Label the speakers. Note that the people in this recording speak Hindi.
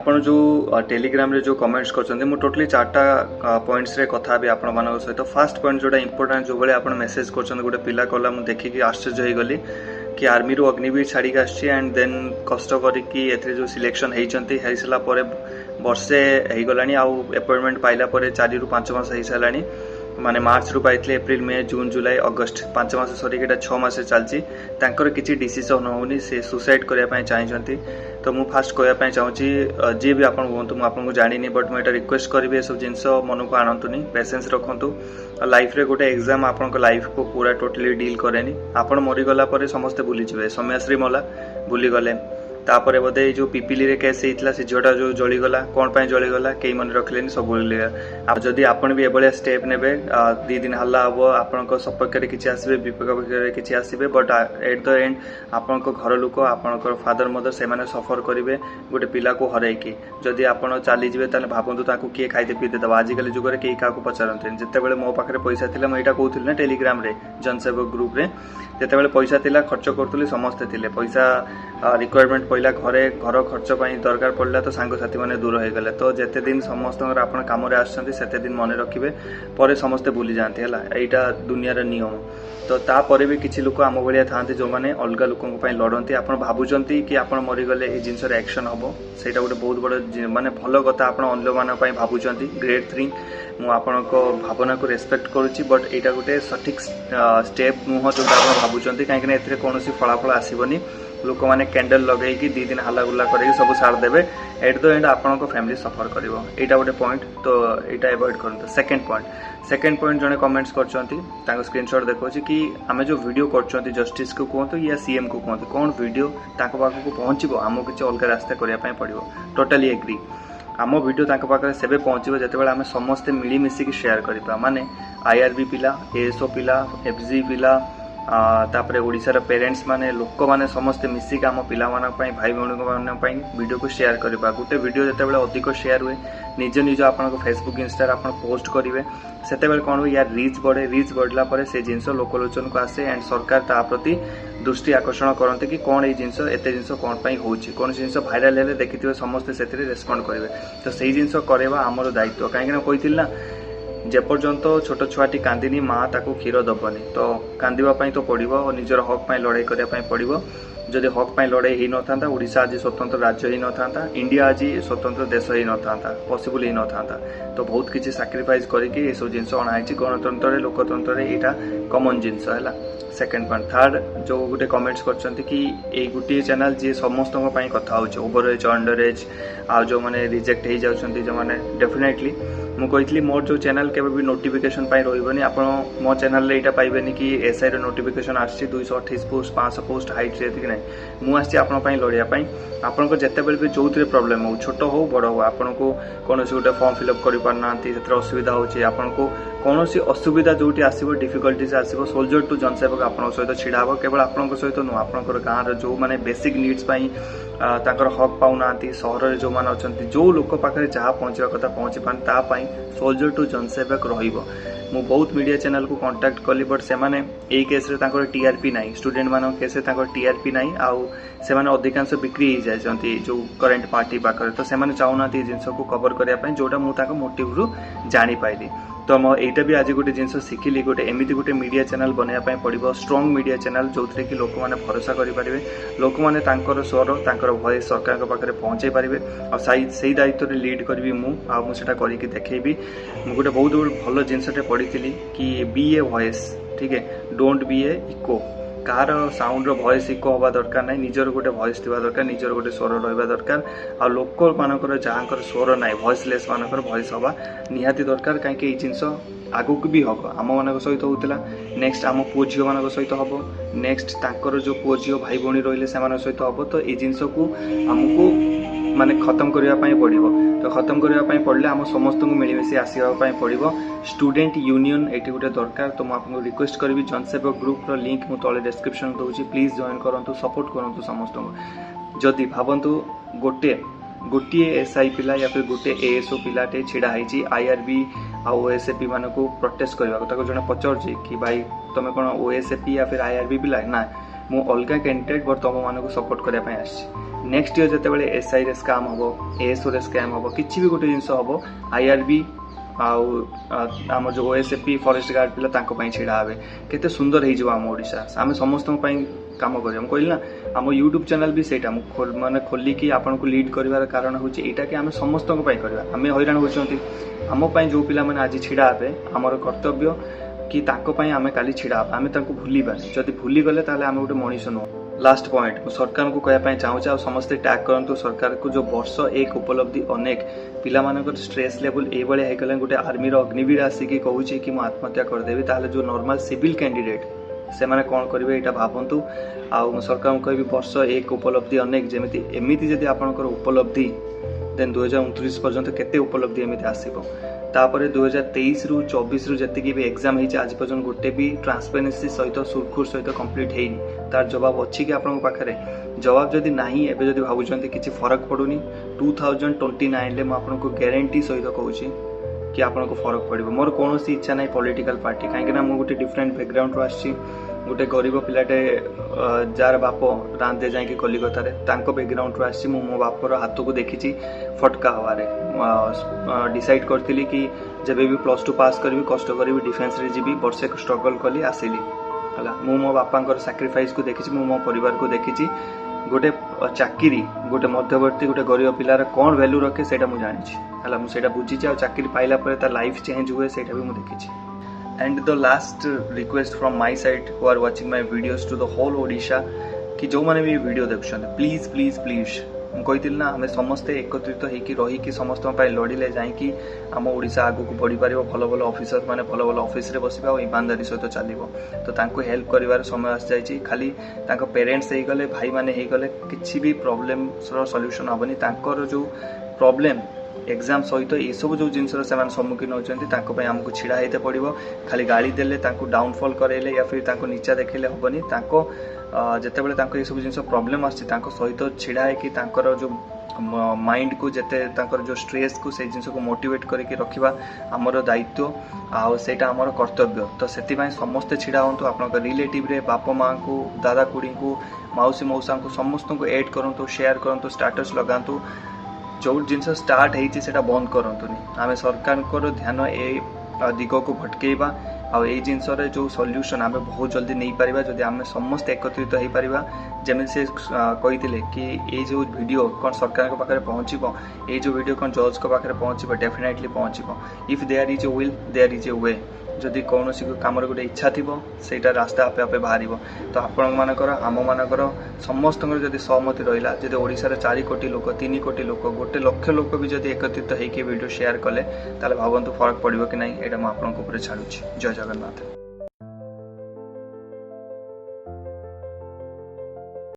Speaker 1: आपण जो टेलीग्राम रे जो कमेंट्स करछन्ते मु टोटली चारटा पॉइंट्स रे कथा भी आपण मानक सहित फास्ट पॉइंट जोटा इंपोर्टेंट जो बळे आपण मेसेज करछन्ते गोटे पिला कला मु देखि कि आश्चर्य होई गली कि आर्मी रो अग्निवीर छाड़ी आछि एंड देन कष्ट करिकि एथरे जो सिलेक्शन हेइचन्ते हेइसला परे वर्षे हेइ गलानी आ अपॉइंटमेंट पाइला परे 4 रु 5 मास हेइ सलानी माने मार्च रु पाइतले एप्रिल मे जून जुलाई अगस्त 5 मास सरी केटा 6 मास चलची तांकर किछि डिसीजन होउनी से सुसाइड करिया पय चाहिचन्ती। तो मु फास्ट कहया पय चाहूची जे भी आपण होंतु मु आपन को जानिनी बट मु एटा रिक्वेस्ट करबे सब जिंस मन को आनंतुनी पेशेंस रखंतु लाइफ रे गोटे एग्जाम आपण को लाइफ को पूरा टोटली डील करेनी आपण मरि गला परे समस्त भूली जिवे समयश्री मला भूली गले तापरे बोधे जो पिपिली रे केस हेइतला से झोटा जो जळी गला कोन पय जळी गला केई मन रखलेनी सब भूली आ जदी आपण भी एबळे स्टेप नेबे 2 दिन हल्ला हबो आपण को सपोर्ट करे किछि आसीबे विपक करे किछि आसीबे बट एट द एंड आपण को घर लोक आपण को फादर मदर से माने सफर करिवे गोटे पिला को हरै की जदी आपण चाली जिवे ताले भाबंतु ताकू के खाइते पीते दबा आज कल जुग रे केई का को पचारंते जते बेले मो पाखरे पैसा थिला म एटा कहउथिल ना टेलीग्राम रे जनसेवक ग्रुप रे जते बेले पैसा थिला खर्च करतुली समस्त थिले पैसा रिक्वायरमेंट पहला घरे घर खर्च पई दरकार पड़ला तो सांग साथी माने दूर हो गले तो जेते दिन समस्त आपण काम रे आछंती सेते दिन मने रखिबे परे समस्त भूली जानते हला एटा दुनिया रे नियम। तो ता परे भी किछि लोक आम भलिया थांती जो माने अलगा लोकन पई लडंती आपण भाबुचंती कि आपण मरि गले ए जिंस रे एक्शन हबो सेटा गोटे बहुत बड़ माने भलो कथा आपण अन्य मान पई भाबुचंती ग्रेट थिंग मु आपण को भावना को रेस्पेक्ट करूची बट एटा गोटे सठिक स्टेप नुह जो आपण भाबुचंती काहे कि एथरे कोनोसी फलाफल आसीबनी लोक माने कैंडल लगेई कि 2 दिन हल्ला गुल्ला करे सब सार देबे एट द एंड आपण को फैमिली सफर करिवो एटा गोटे पॉइंट तो एटा अवॉइड करंत। सेकंड पॉइंट जने कमेंट्स करचंती ताको स्क्रीनशॉट देखोची कि आमे जो वीडियो करचंती जस्टिस को कोंतो या सीएम को कोंतो कोन वीडियो ताको पाखो को पहुंचीबो हमो किछ अलग रास्ता करिया पय पड़िवो टोटली एग्री आम वीडियो ताको पाखरे सेबे पहुंचीबो जतेबेले आमे समस्त मिली मिसी के शेयर करिपा माने आईआरबी पिला एएसओ पिला एफजी पिला तापरे ओडिसा रो पेरेंट्स माने लोक माने समस्त मिसिक आम पिला माना पई भाई भौणी माना पई वीडियो को शेयर करबा गोटे वीडियो जते बेले अधिक शेयर हुए निज निज आपन को फेसबुक इंस्टा आपन पोस्ट करिवे सेते बेले कोन यार रीच बढ़ला परे से जिंस लोकलोचन को आसे एंड सरकार ता प्रति दृष्टि आकर्षण करते कि कौन ये जिंस एते जिंस कौन पई होउची कौन जिंस भाइराल हेले देखिथिबे समस्त सेते रेस्पोंड करिवे तो सेही जिंस करेवा हमर दायित्व काहे कि कहिथिल ना जेपर्यंत छोट छुआटी कांदिनी माँ ताको क्षीर दबनी तो कांदीवाई तो पड़ो और निजर हक पाई लड़ाई करने पड़ो जदि हक पाई लड़ाई ही न था ओडिशा आज स्वतंत्र राज्य ही न था इंडिया आज स्वतंत्र देश ही न था पॉसिबल ही न था तो बहुत किसी सैक्रिफाइस करके ये सब जिनस अणाई गणतंत्र लोकतंत्र यहाँ कमन जिनस है। सेकेंड पॉइंट थर्ड जो गोटे कमेंट्स करछंती कि ए गोटे चैनल जे समस्त कथा होचे ओवर एज अंडर एज आ जो माने रिजेक्ट हो जाउछंती जो माने डेफिनेटली मु कहितली मोर जो चैनल केबे भी नोटिफिकेशन पाई रहइबनी आपण मो चैनल ले एटा पाइबेनी कि एसआई रो नोटिफिकेशन आछि 228 पोस्ट 500 पोस्ट हाइट रे कि नै मु आछि आपण पई लड़िया पई आपण को जते बेल भी जोथरे प्रॉब्लम हो छोट हो बड़ हो आपण को कोनोसी गोटे फॉर्म फिल अप करि पारनांती सेत्र असुविधा होछि आपण को कोनोसी असुविधा जोटी आसीबो डिफिकल्टीज आसीबो सोल्जर टू जनसेवक आपण सहित छिड़ा हो केवल आपण सहित नु आपण गाँव रे जो माने बेसिक नीड्स पई तांकर हक पाउनांती सहर रे जो मान अछंती जो लोक पाखरे जहा पहुंचवा कथा पहुंची पान ता पई सोल्जर टू जनसेवक रहिबो मु बहुत मीडिया चैनल को कांटेक्ट कली बट से माने एई केस रे तांकर टीआरपी नाही स्टूडेंट मानो केस रे तांकर टीआरपी नाही आउ से माने अधिकांश बिक्री हो जायछंती जो करंट पार्टी पाखरे तो से माने चाहुनाती जिंस को कवर करिया पई जोटा मु ताको मोटिव रु जानि पाइली तो मो एटा भी आज गोटे जिनस शिखिली गोटे एमिति गोटे मीडिया चैनल बनाया पई पड़िबो स्ट्रांग मीडिया चैनल जोथरे कि लोक माने भरोसा करि परिबे लोक माने तांकर स्वर तांकर वॉइस सरकार के पाखरे पहुंचाई परिबे आ सही दायित्व रे लीड करबी मु आ मु सेटा करि कि देखैबी मु गोटे बहुत भलो जिनसटे पढिथिली कि बी ए वॉइस ठीक है डोंट बी ए इको कार साउंड रो वॉइस इको होबा दरकार नै निजर गोटे वॉइस थिबा दरकार निजर गोटे स्वर रहबा दरकार आ लोक मानकर जहाँकर स्वर नै वॉइसलेस मानकर वॉइस होबा निहाती दरकार काहे कि ए जिंस आगु को भी हम आम मान सहित होता नेक्स्ट आम पुओ झील मान सहित हम नेक्स्ट तांकर जो पुओ झील भाई भौणी रही से सहित हम तो ये जिनस को आमको माने खत्म करने पड़ो तो खत्म करने पड़े आम समस्त को मिलमिशी आसवाई पड़ो स्टूडेंट यूनियन ये गोटे दरकार तो मुझे रिक्वेस्ट करी जनसेवक ग्रुप रो लिंक मु तले डिस्क्रिप्शन दूसरी प्लीज जॉइन करूँ सपोर्ट करूँ समस्त को जदि भावतु गोटे एसआई पिला या फिर गोटे एएसओ पिलाटे छिड़ा है आईआरबी आ ओएसएपी मान को प्रोटेस्ट करने जड़े पचार कि भाई तुम कौन ओएसएपी या फिर आईआरबी पिला ना मु अलग कैंडिडेट बट तुम मान को सपोर्ट करने नेक्स्ट इयर जितेबाला एसआई रे स्काम हम एएसओ रे स्काम हम किसी भी गोटे जिनस हम आईआरबी आम जो ओएसएपी फॉरेस्ट गार्ड पिला तांको पई छिड़ा हेबे केते सुंदर हो आम ओडिशा आम समस्त काम करें कहली ना आम यूट्यूब चैनल भी सेटा माने खोलिकी आपन को लीड करिवार कारण होची एटा कि आम समस्त करवा आम हैरान होचंती आम जो पिला माने आज छिड़ा हेबे आमर कर्तव्य कि तांको पई आम काली छिड़ा आम भूली पारे जदि भूली गले ताले आम गोटे मनीष नुह लास्ट पॉइंट सरकार को कहना चाहूँचे समस्ते टैग करूँ सरकार को जो वर्ष एक उपलब्धि अनेक पिला मानकर स्ट्रेस लेवल ये होगले गोटे आर्मी अग्निवीर आसिकी कहूँ कि मुझे आत्महत्या करदेवी ताले जो नॉर्मल सिविल कैंडिडेट से मैंने कौन करेंगे यहाँ भावतु आउ सरकार को कह वर्ष एक उपलब्धि अनेक जमी एमती जदि आपंकर उपलब्धि देन 2029 पर्यंत केते उपलब्धि एमती आसो तापर 2023 रु 24 रु जी भी एग्जाम होती आज पर्यटन गोटे भी ट्रांसपेरेन्सी सहित सुरखुर सहित कंप्लीट होनी तार जवाब अच्छी कि आपन पाखे जवाब जदि नहीं एबे जदि भावुचंती किसी फरक पड़ुनी 2029 ले आपको ग्यारंटी सहित कहूँ कि आपन को फरक पड़ो मोर कौन इच्छा ना पॉलिटिकल पार्टी कहीं मुझे डिफरेंट बैकग्राउंड रू आसी गोटे गरीब पिलाटे जार बाप रांधे जाकि कलिकतार बैकग्राउंड रू आसी मो बापर हाथ को देखी फटका हवारे डिसाइड करी कि जब भी +2 पास करी कष्ट करी डिफेन्स रे जीवी वर्षे स्ट्रगल कली आसिली है मो बापा सैक्रिफाइस को देखी मो परिवार को देखी गोटे चाकरी गोटे मध्यवर्ती गोटे गरीब पिलार कौन वैल्यू रखे से मुझे जानी मुझे बुझी आ चाकरी पाइला लाइफ चेंज हुए से भी मुझे देखी and the last request from my side who are watching my videos to the whole Odisha कि जो मैंने भी वीडियो देखुं प्लीज प्लीज प्लीज मुझे ना आम समस्ते एकत्रित होकर रहीकि समस्त लड़िले जाकि आम ओडिशा आगू को बढ़ी पार भल भल ऑफिसर माने भल भल ऑफिस रे बसिबा और ईमानदारी सहित चलो तो तांको हेल्प करिवार समय आसी जाइए खाली तांको पेरेंट्स हो गले भाई माने हो गले किसी भी प्रॉब्लम सॉल्यूशन हेनी तांकर जो प्रॉब्लम एग्जाम सहित ये सब जो जिन सम्मुखीन होती आमको छिड़ा होते पड़ो खाली गाड़ी देले डाउनफॉल करेले या फिर नीचा देखेले हेनी जिते बड़े ये सब जिन प्रॉब्लम आसी सहित छिड़ा है जो माइंड को जिते जो स्ट्रेस को से जिन को मोटिवेट करके रखा आमर दायित्व आईटा आमर कर्तव्य तो से समस्ते छिड़ा हूँ आप रिलेटिव रे बाप माँ को दादा कुड़ी को मौसी मौसा को समस्त को ऐड करूँ शेयर करूँ स्टाटस लगातु जो जिन स्टार्ट होता बंद करतुनि आम सरकार ध्यान ए दिग को भटकेबा आ जिनस जो सॉल्यूशन आम बहुत जल्दी नहीं पारिबा जदि आम समस्त एकत्रित हो पारिबा जमी से कही कि ये जो वीडियो कौन सरकार के पाखे पहुँचब ये जो वीडियो कौन जज के पाखे पहुँचब डेफिनेटली पहुँचब if there is a will there is a way जदि कौन कम गोटे इच्छा थी से रास्ता आपे आपे बाहर तो आपण मानकर आम मानकर समस्त जदि सहमति रहा जदि ओडिशार 4 कोटी लोक 3 कोटी लोक 1 लाख लोक भी जदि एकत्रित होकर वीडियो शेयर कले ताले भावंतु फरक पड़ो कि नहीं ये मुझे छाड़ुची जय जगन्नाथ।